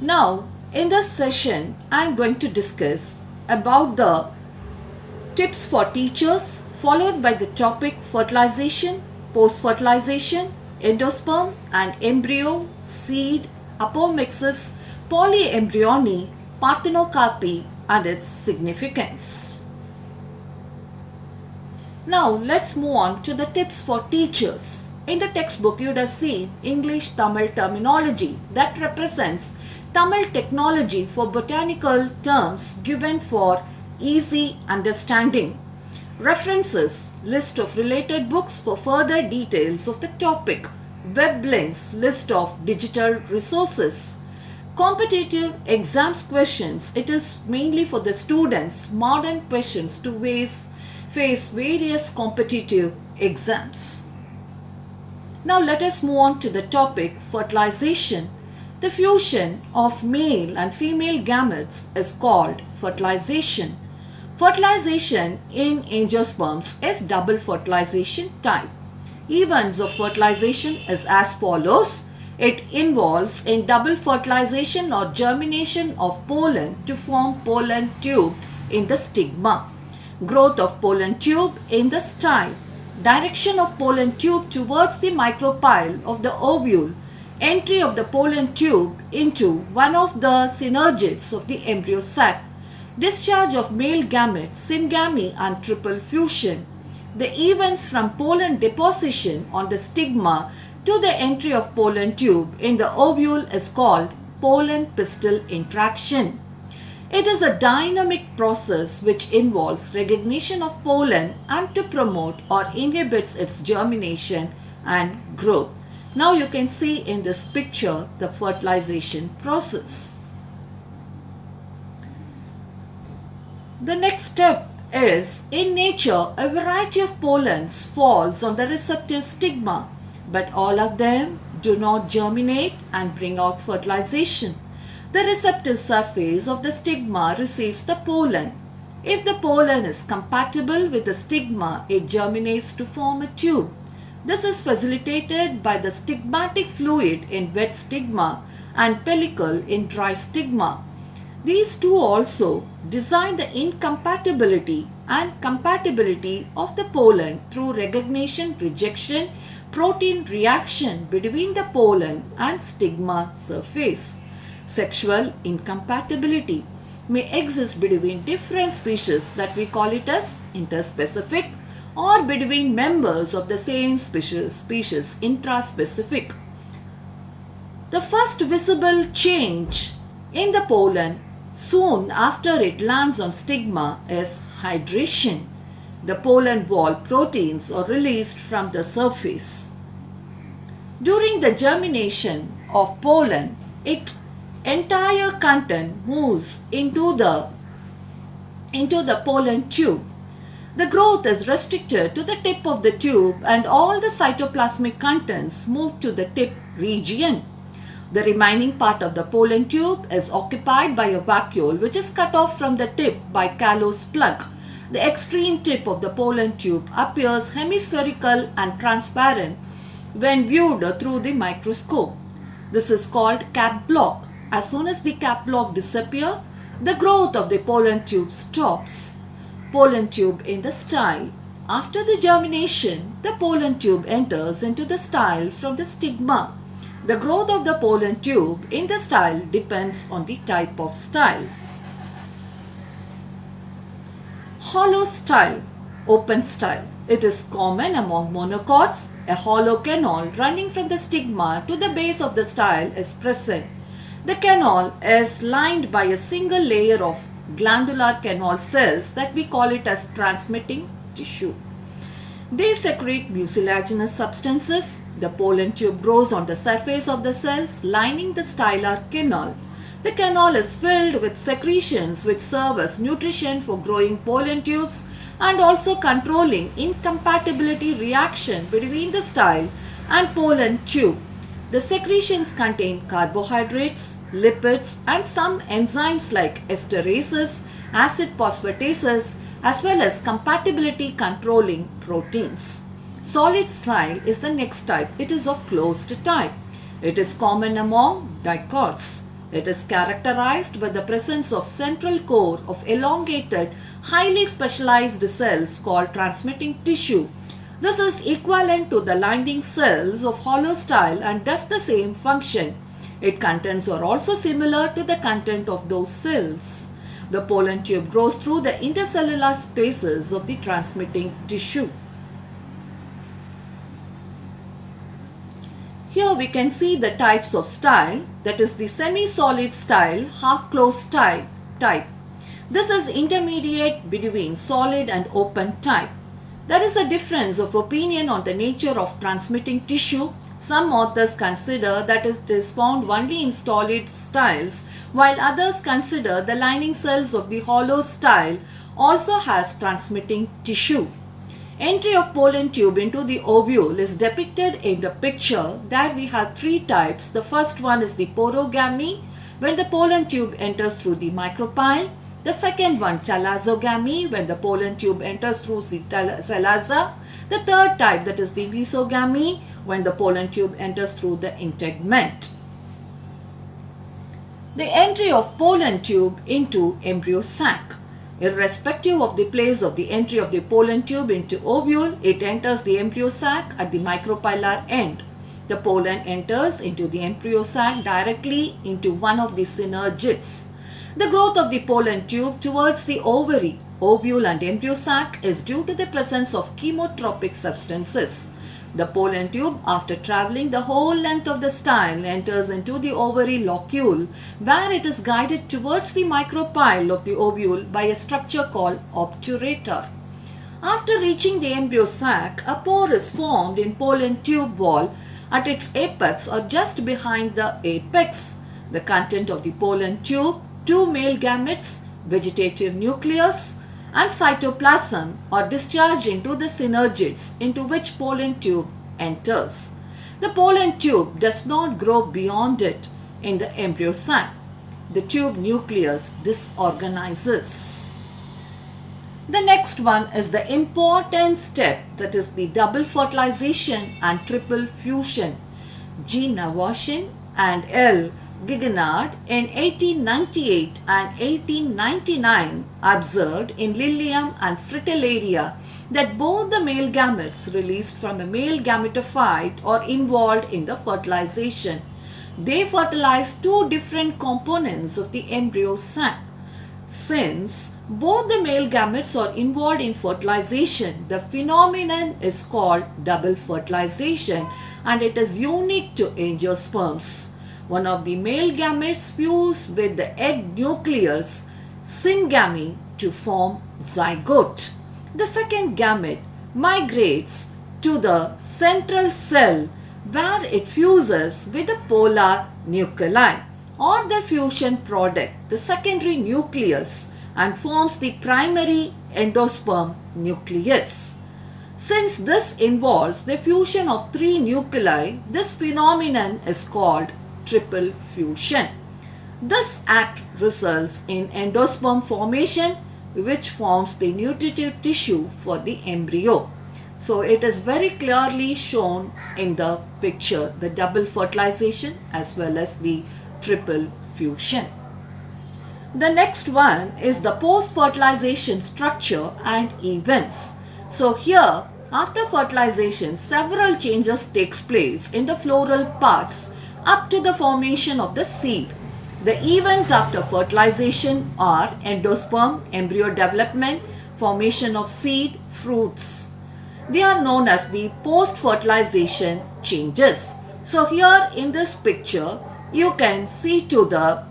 Now, in this session, I am going to discuss about the tips for teachers, followed by the topic fertilization, post-fertilization, endosperm and embryo, seed, apomixis, polyembryony, parthenocarpy and its significance. Now let's move on to the tips for teachers. In the textbook you would have seen English Tamil terminology that represents Tamil technology for botanical terms given for easy understanding. References, list of related books for further details of the topic. Web links, list of digital resources. Competitive exams questions, it is mainly for the students, modern questions to face various competitive exams. Now let us move on to the topic fertilization. The fusion of male and female gametes is called fertilization. Fertilization in angiosperms is double fertilization type. Events of fertilization is as follows. It involves in double fertilization or germination of pollen to form pollen tube in the stigma, growth of pollen tube in the style, direction of pollen tube towards the micropyle of the ovule, entry of the pollen tube into one of the synergids of the embryo sac, discharge of male gametes, syngamy and triple fusion. The events from pollen deposition on the stigma to the entry of pollen tube in the ovule is called pollen pistil interaction. It is a dynamic process which involves recognition of pollen and to promote or inhibits its germination and growth. Now you can see in this picture the fertilization process. The next step is, in nature, a variety of pollens falls on the receptive stigma, but all of them do not germinate and bring out fertilization. The receptive surface of the stigma receives the pollen. If the pollen is compatible with the stigma, it germinates to form a tube. This is facilitated by the stigmatic fluid in wet stigma and pellicle in dry stigma. These two also design the incompatibility and compatibility of the pollen through recognition rejection protein reaction between the pollen and stigma surface. Sexual incompatibility may exist between different species that we call it as interspecific, or between members of the same species intraspecific. The first visible change in the pollen soon after it lands on stigma is hydration. The pollen wall proteins are released from the surface. During the germination of pollen, its entire content moves into the pollen tube. The growth is restricted to the tip of the tube and all the cytoplasmic contents move to the tip region. The remaining part of the pollen tube is occupied by a vacuole which is cut off from the tip by callose plug. The extreme tip of the pollen tube appears hemispherical and transparent when viewed through the microscope. This is called cap block. As soon as the cap block disappears, the growth of the pollen tube stops. Pollen tube in the style. After the germination, the pollen tube enters into the style from the stigma. The growth of the pollen tube in the style depends on the type of style. Hollow style, open style. It is common among monocots. A hollow canal running from the stigma to the base of the style is present. The canal is lined by a single layer of glandular canal cells that we call it as transmitting tissue. They secrete mucilaginous substances. The pollen tube grows on the surface of the cells lining the stylar canal. The canal is filled with secretions which serve as nutrition for growing pollen tubes and also controlling incompatibility reaction between the style and pollen tube. The secretions contain carbohydrates, lipids and some enzymes like esterases, acid phosphatases as well as compatibility controlling proteins. Solid style is the next type. It is of closed type. It is common among dicots. It is characterized by the presence of central core of elongated, highly specialized cells called transmitting tissue. This is equivalent to the lining cells of holostyle and does the same function. Its contents are also similar to the content of those cells. The pollen tube grows through the intercellular spaces of the transmitting tissue. Here we can see the types of style, that is the semi-solid style, half-closed style type. This is intermediate between solid and open type. There is a difference of opinion on the nature of transmitting tissue. Some authors consider that it is found only in solid styles, while others consider the lining cells of the hollow style also has transmitting tissue. Entry of pollen tube into the ovule is depicted in the picture. There we have three types. The first one is the porogamy, when the pollen tube enters through the micropyle. The second one, chalazogamy, when the pollen tube enters through the chalaza. The third type, that is the mesogamy, when the pollen tube enters through the integument. The entry of pollen tube into embryo sac. Irrespective of the place of the entry of the pollen tube into ovule, it enters the embryo sac at the micropylar end. The pollen enters into the embryo sac directly into one of the synergids. The growth of the pollen tube towards the ovary, ovule and embryo sac is due to the presence of chemotropic substances. The pollen tube, after traveling the whole length of the style, enters into the ovary locule, where it is guided towards the micropyle of the ovule by a structure called obturator. After reaching the embryo sac, a pore is formed in pollen tube wall at its apex or just behind the apex. The content of the pollen tube, two male gametes, vegetative nucleus, and cytoplasm are discharged into the synergids into which pollen tube enters. The pollen tube does not grow beyond it in the embryo sac. The tube nucleus disorganizes. The next one is the important step, that is the double fertilization and triple fusion. G. Navashin and L. Gignard in 1898 and 1899 observed in Lilium and Fritillaria that both the male gametes released from a male gametophyte are involved in the fertilization. They fertilize two different components of the embryo sac. Since both the male gametes are involved in fertilization, the phenomenon is called double fertilization and it is unique to angiosperms. One of the male gametes fuse with the egg nucleus, syngamy, to form zygote. The second gamete migrates to the central cell where it fuses with the polar nuclei or the fusion product, the secondary nucleus, and forms the primary endosperm nucleus. Since this involves the fusion of three nuclei, this phenomenon is called triple fusion. This act results in endosperm formation, which forms the nutritive tissue for the embryo. So it is very clearly shown in the picture, the double fertilization as well as the triple fusion. The next one is the post-fertilization structure and events. So here, after fertilization, several changes takes place in the floral parts up to the formation of the seed. The events after fertilization are endosperm, embryo development, formation of seed, fruits. They are known as the post-fertilization changes. So here in this picture, you can see to the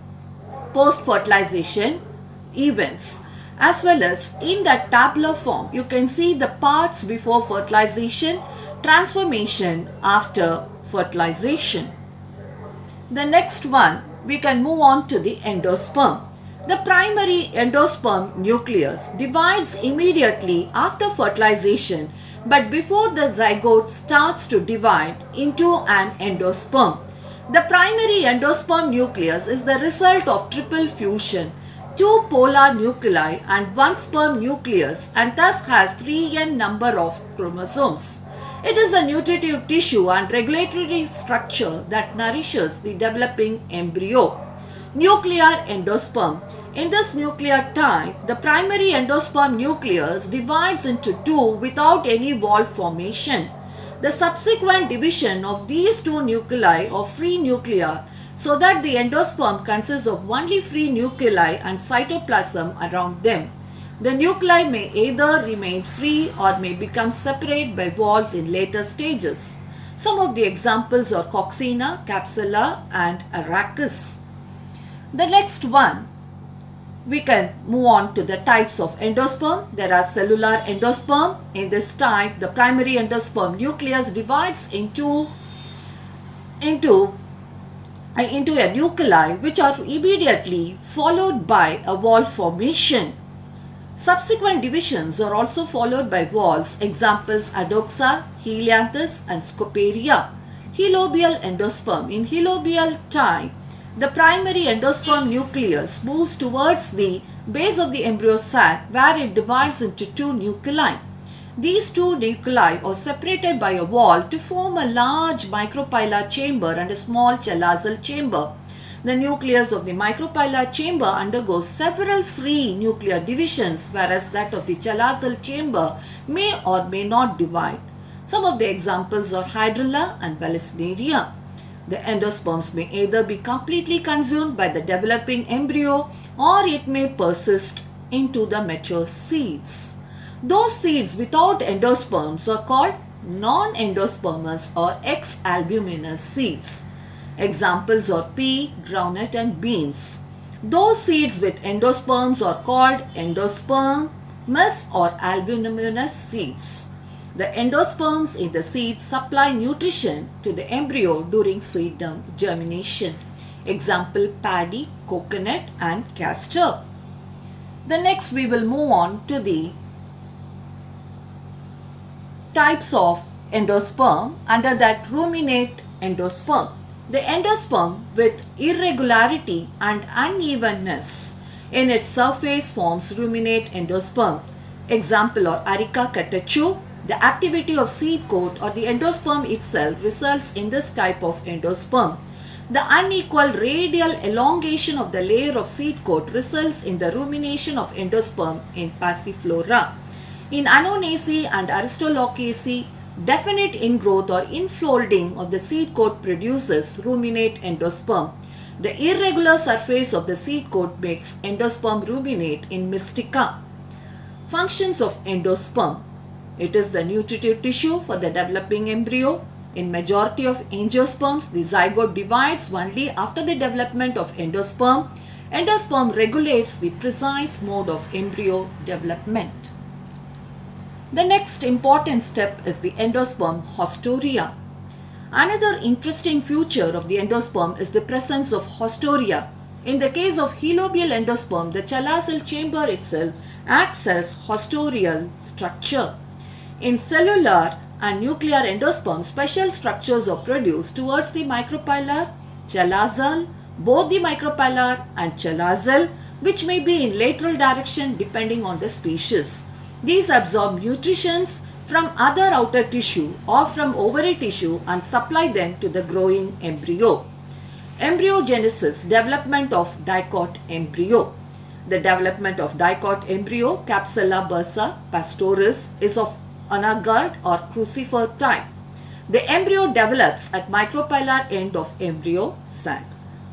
post-fertilization events, as well as in that tabular form, you can see the parts before fertilization, transformation after fertilization. The next one, we can move on to the endosperm. The primary endosperm nucleus divides immediately after fertilization, but before the zygote starts to divide into an endosperm. The primary endosperm nucleus is the result of triple fusion, two polar nuclei and one sperm nucleus, and thus has 3n number of chromosomes. It is a nutritive tissue and regulatory structure that nourishes the developing embryo. Nuclear endosperm. In this nuclear type, the primary endosperm nucleus divides into two without any wall formation. The subsequent division of these two nuclei or free nuclei so that the endosperm consists of only free nuclei and cytoplasm around them. The nuclei may either remain free or may become separate by walls in later stages. Some of the examples are Coccina, Capsula and Arachis. The next one, we can move on to the types of endosperm. There are cellular endosperm. In this type, the primary endosperm nucleus divides into a nuclei which are immediately followed by a wall formation. Subsequent divisions are also followed by walls. Examples Adoxa, Helianthus and Scoparia. Helobial endosperm. In helobial type, the primary endosperm nucleus moves towards the base of the embryo sac where it divides into two nuclei. These two nuclei are separated by a wall to form a large micropylar chamber and a small chalazal chamber. The nucleus of the micropylar chamber undergoes several free nuclear divisions, whereas that of the chalazal chamber may or may not divide. Some of the examples are Hydrilla and Vallisneria. The endosperms may either be completely consumed by the developing embryo or it may persist into the mature seeds. Those seeds without endosperms are called non-endospermous or ex-albuminous seeds. Examples are pea, groundnut and beans. Those seeds with endosperms are called endospermous or albuminous seeds. The endosperms in the seeds supply nutrition to the embryo during seed germination. Example paddy, coconut and castor. The next we will move on to the types of endosperm. Under that, ruminate endosperm. The endosperm with irregularity and unevenness in its surface forms ruminate endosperm. Example are Areca catechu. The activity of seed coat or the endosperm itself results in this type of endosperm. The unequal radial elongation of the layer of seed coat results in the rumination of endosperm in Passiflora. In Anonaceae and Aristolochiaceae, definite ingrowth or infolding of the seed coat produces ruminate endosperm. The irregular surface of the seed coat makes endosperm ruminate in Mystica. Functions of endosperm. It is the nutritive tissue for the developing embryo. In majority of angiosperms, the zygote divides only after the development of endosperm. Endosperm regulates the precise mode of embryo development. The next important step is the endosperm haustoria. Another interesting feature of the endosperm is the presence of haustoria. In the case of helobial endosperm, the chalazal chamber itself acts as haustorial structure. In cellular and nuclear endosperm, special structures are produced towards the micropylar, chalazal, both the micropylar and chalazal, which may be in lateral direction depending on the species. These absorb nutrients from other outer tissue or from ovary tissue and supply them to the growing embryo. Embryogenesis, development of dicot embryo. The development of dicot embryo, Capsella bursa pastoris, is of anagard or crucifer type. The embryo develops at micropylar end of embryo sac.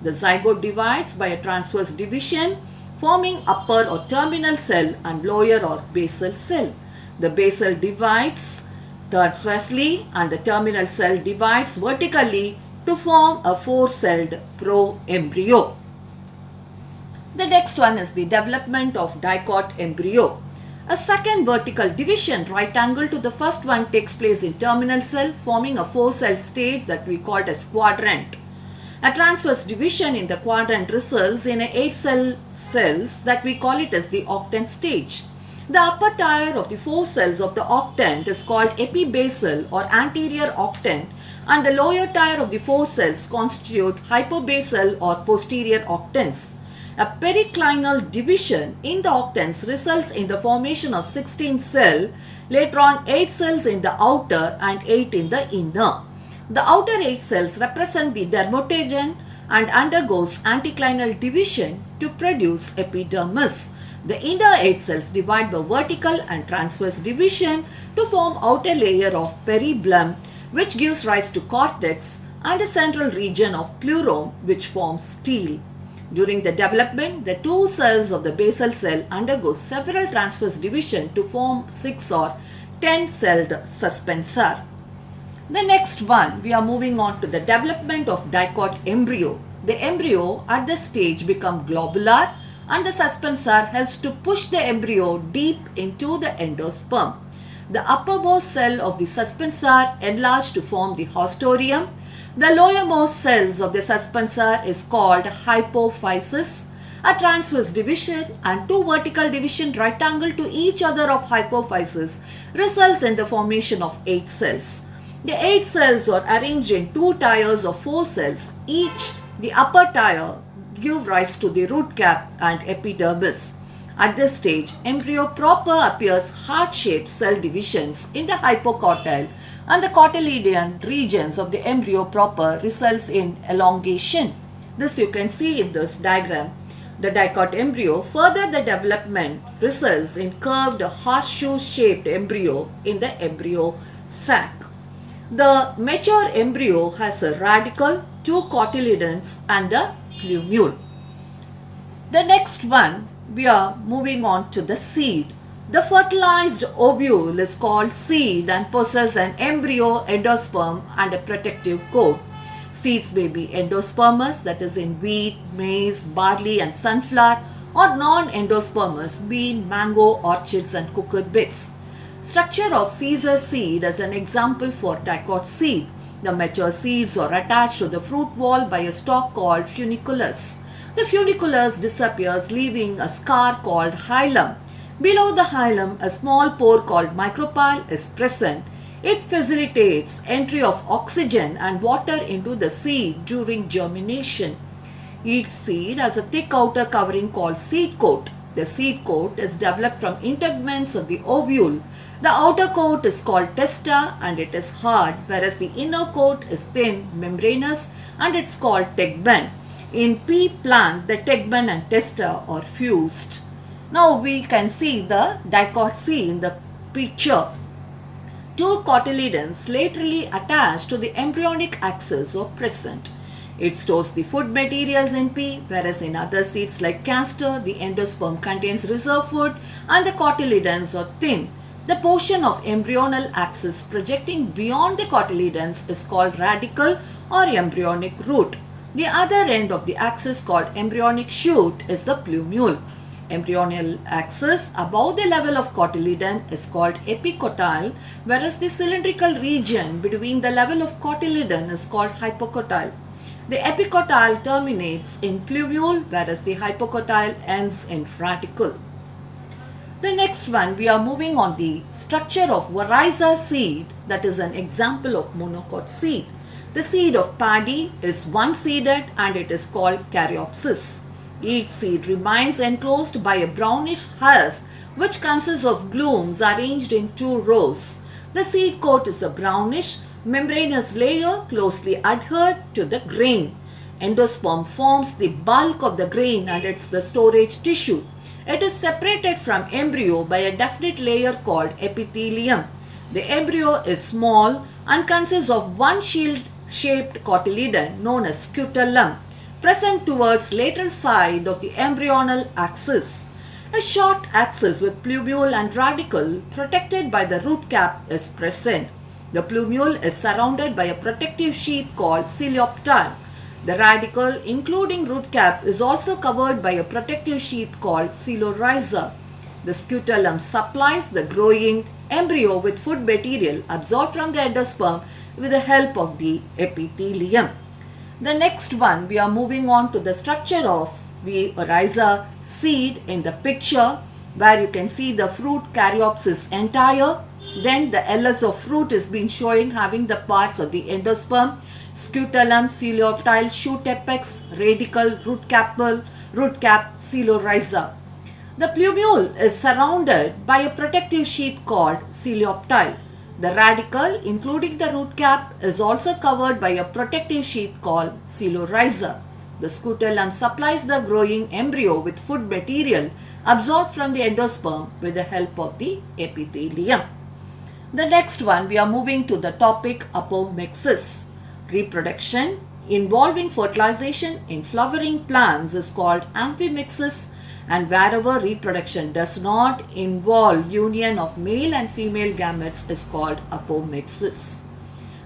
The zygote divides by a transverse division, forming upper or terminal cell and lower or basal cell. The basal divides transversely and the terminal cell divides vertically to form a four-celled pro-embryo. The next one is the development of dicot embryo. A second vertical division, right angle to the first one, takes place in terminal cell, forming a four-cell stage that we call as quadrant. A transverse division in the quadrant results in 8 cells that we call it as the octant stage. The upper tier of the 4 cells of the octant is called epibasal or anterior octant, and the lower tier of the 4 cells constitute hypobasal or posterior octants. A periclinal division in the octants results in the formation of 16 cells, later on 8 cells in the outer and 8 in the inner. The outer 8 cells represent the dermatogen and undergoes anticlinal division to produce epidermis. The inner 8 cells divide by vertical and transverse division to form outer layer of cerebellum, which gives rise to cortex, and a central region of pleurome, which forms stele. During the development, the 2 cells of the basal cell undergo several transverse division to form 6 or 10-celled suspensor. The next one, we are moving on to the development of dicot embryo. The embryo at this stage become globular, and the suspensor helps to push the embryo deep into the endosperm. The uppermost cell of the suspensor enlarged to form the haustorium. The lowermost cells of the suspensor is called hypophysis. A transverse division and 2 vertical division right angle to each other of hypophysis results in the formation of 8 cells. The 8 cells are arranged in 2 tiers of 4 cells. Each, the upper tier, give rise to the root cap and epidermis. At this stage, embryo proper appears heart-shaped cell divisions in the hypocortile, and the cotyledon regions of the embryo proper results in elongation. This you can see in this diagram. The dicot embryo, further the development results in curved horseshoe-shaped embryo in the embryo sac. The mature embryo has a radicle, 2 cotyledons and a plumule. The next one, we are moving on to the seed. The fertilized ovule is called seed and possesses an embryo, endosperm and a protective coat. Seeds may be endospermous, that is in wheat, maize, barley and sunflower, or non-endospermous, bean, mango, orchids and cucurbits. Structure of Caesar seed as an example for dicot seed. The mature seeds are attached to the fruit wall by a stalk called funiculus. The funiculus disappears, leaving a scar called hilum. Below the hilum, a small pore called micropyle is present. It facilitates entry of oxygen and water into the seed during germination. Each seed has a thick outer covering called seed coat. The seed coat is developed from integuments of the ovule. The outer coat is called testa and it is hard, whereas the inner coat is thin, membranous and it's called tegmen. In pea plant, the tegmen and testa are fused. Now we can see the dicot seed in the picture. 2 cotyledons laterally attached to the embryonic axis are present. It stores the food materials in pea, whereas in other seeds like castor, the endosperm contains reserve food and the cotyledons are thin. The portion of embryonal axis projecting beyond the cotyledons is called radicle or embryonic root. The other end of the axis called embryonic shoot is the plumule. Embryonal axis above the level of cotyledon is called epicotyle, whereas the cylindrical region between the level of cotyledon is called hypocotyle. The epicotyle terminates in plumule, whereas the hypocotyle ends in radicle. The next one, we are moving on the structure of oryza seed, that is an example of monocot seed. The seed of paddy is one-seeded and it is called caryopsis. Each seed remains enclosed by a brownish husk which consists of glumes arranged in 2 rows. The seed coat is a brownish, membranous layer closely adhered to the grain. Endosperm forms the bulk of the grain and it's the storage tissue. It is separated from embryo by a definite layer called epithelium. The embryo is small and consists of one shield-shaped cotyledon known as scutellum, present towards lateral side of the embryonal axis. A short axis with plumule and radicle protected by the root cap is present. The plumule is surrounded by a protective sheath called coleoptile. The radicle, including root cap, is also covered by a protective sheath called coelorhiza. The scutellum supplies the growing embryo with food material absorbed from the endosperm with the help of the epithelium. The next one, we are moving on to the structure of the oryza seed in the picture, where you can see the fruit caryopsis entire. Then the LS of fruit is been showing having the parts of the endosperm, scutellum, coleoptile, shoot apex, radicle, root cap, coelorhiza. The plumule is surrounded by a protective sheath called coleoptile. The radicle, including the root cap, is also covered by a protective sheath called coelorhiza. The scutellum supplies the growing embryo with food material absorbed from the endosperm with the help of the epithelium. The next one, we are moving to the topic apomixis. Reproduction involving fertilization in flowering plants is called amphimixis, and wherever reproduction does not involve union of male and female gametes is called apomixis.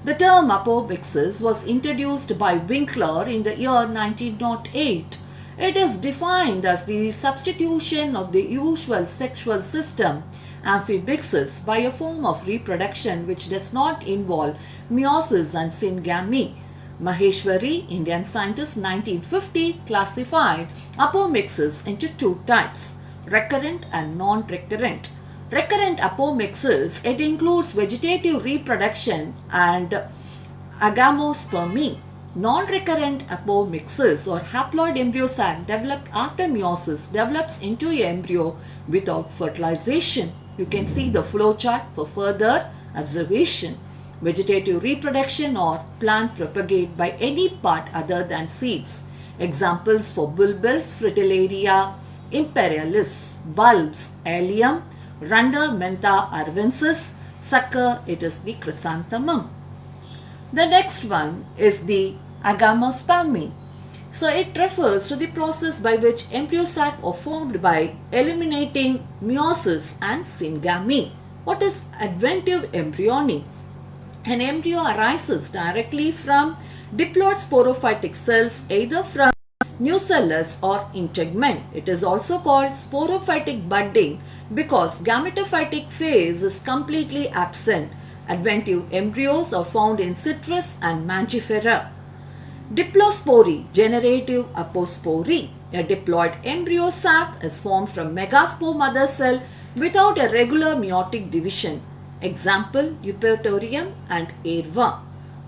The term apomixis was introduced by Winkler in the year 1908. It is defined as the substitution of the usual sexual system, amphimixis, by a form of reproduction which does not involve meiosis and syngamy. Maheshwari, Indian scientist, 1950, classified apomixis into two types, recurrent and non-recurrent. Recurrent apomixis, it includes vegetative reproduction and agamospermy. Non-recurrent apomixis or haploid embryo sac developed after meiosis develops into an embryo without fertilization. You can see the flow chart for further observation. Vegetative reproduction or plant propagate by any part other than seeds. Examples for bulbils, Fritillaria imperialis, bulbs, allium, Runda mentha arvensis, sucker, it is the chrysanthemum. The next one is the agamospermy. So it refers to the process by which embryo sac are formed by eliminating meiosis and syngamy. What is adventive embryony? An embryo arises directly from diploid sporophytic cells either from nucellus or integument. It is also called sporophytic budding because gametophytic phase is completely absent. Adventive embryos are found in citrus and mangifera. Diplospory, generative apospory. A diploid embryo sac is formed from megaspore mother cell without a regular meiotic division. Example, Eupatorium and Airva.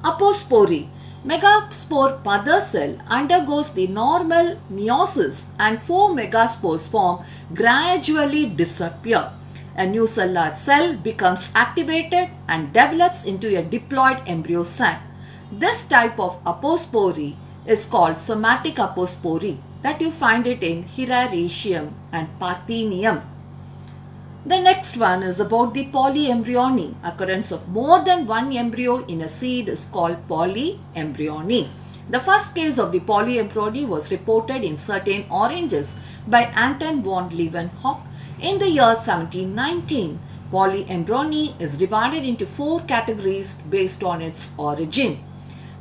Apospory. Megaspore mother cell undergoes the normal meiosis and 4 megaspores form gradually disappear. A nucellar cell becomes activated and develops into a diploid embryo sac. This type of apospory is called somatic apospory, that you find it in Hieracium and Parthenium. The next one is about the polyembryony. Occurrence of more than one embryo in a seed is called polyembryony. The first case of the polyembryony was reported in certain oranges by Anton von Leeuwenhoek in the year 1719. Polyembryony is divided into 4 categories based on its origin.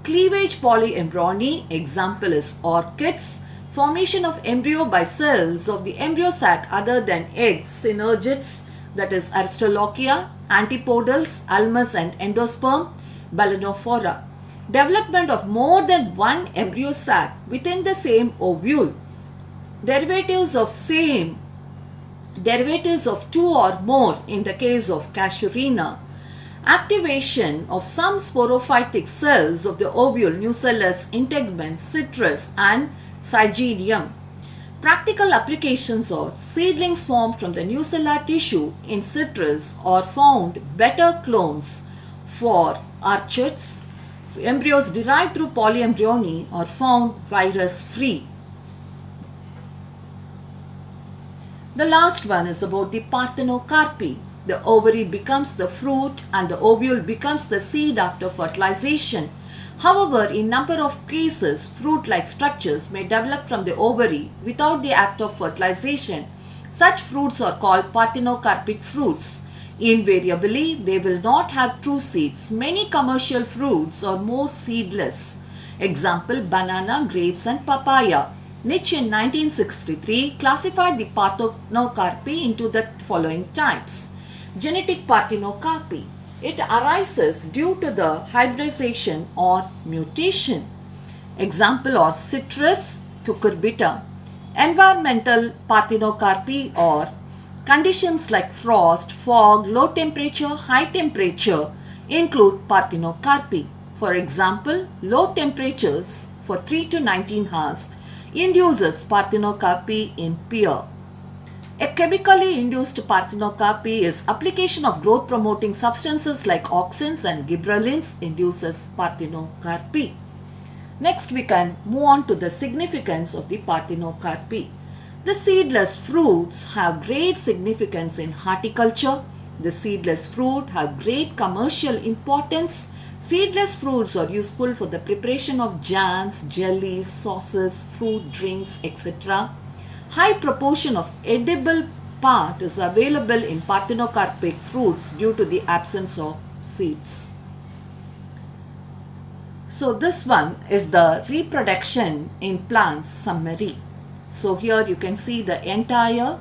Cleavage polyembryony, example is orchids. Formation of embryo by cells of the embryo sac other than eggs, synergids, that is Aristolochia, antipodals, ulmus and endosperm, balanophora. Development of more than one embryo sac within the same ovule. Derivatives of 2 or more in the case of Casuarina. Activation of some sporophytic cells of the ovule, nucellus, integument, citrus and Syzygium. Practical applications are seedlings formed from the nucellar tissue in citrus or found better clones for orchids. Embryos derived through polyembryony are found virus-free. The last one is about the parthenocarpy. The ovary becomes the fruit and the ovule becomes the seed after fertilization. However, in number of cases, fruit-like structures may develop from the ovary without the act of fertilization. Such fruits are called parthenocarpic fruits. Invariably, they will not have true seeds. Many commercial fruits are more seedless. Example, banana, grapes and papaya. Nitsch in 1963 classified the parthenocarpy into the following types. Genetic parthenocarpy. It arises due to the hybridization or mutation. Example are citrus, cucurbita. Environmental parthenocarpy or conditions like frost, fog, low temperature, high temperature include parthenocarpy. For example, low temperatures for 3 to 19 hours induces parthenocarpy in pear. A chemically induced parthenocarpy is application of growth promoting substances like auxins and gibberellins induces parthenocarpy. Next, we can move on to the significance of the Parthenocarpi. The seedless fruits have great significance in horticulture. The seedless fruit have great commercial importance. Seedless fruits are useful for the preparation of jams, jellies, sauces, fruit drinks, etc. High proportion of edible part is available in parthenocarpic fruits due to the absence of seeds. So this one is the reproduction in plants summary. So here you can see the entire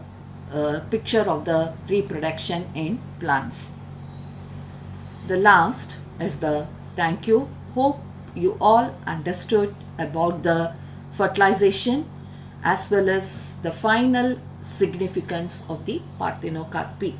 picture of the reproduction in plants. The last is the thank you. Hope you all understood about the fertilization as well as the final significance of the Parthenocarpi.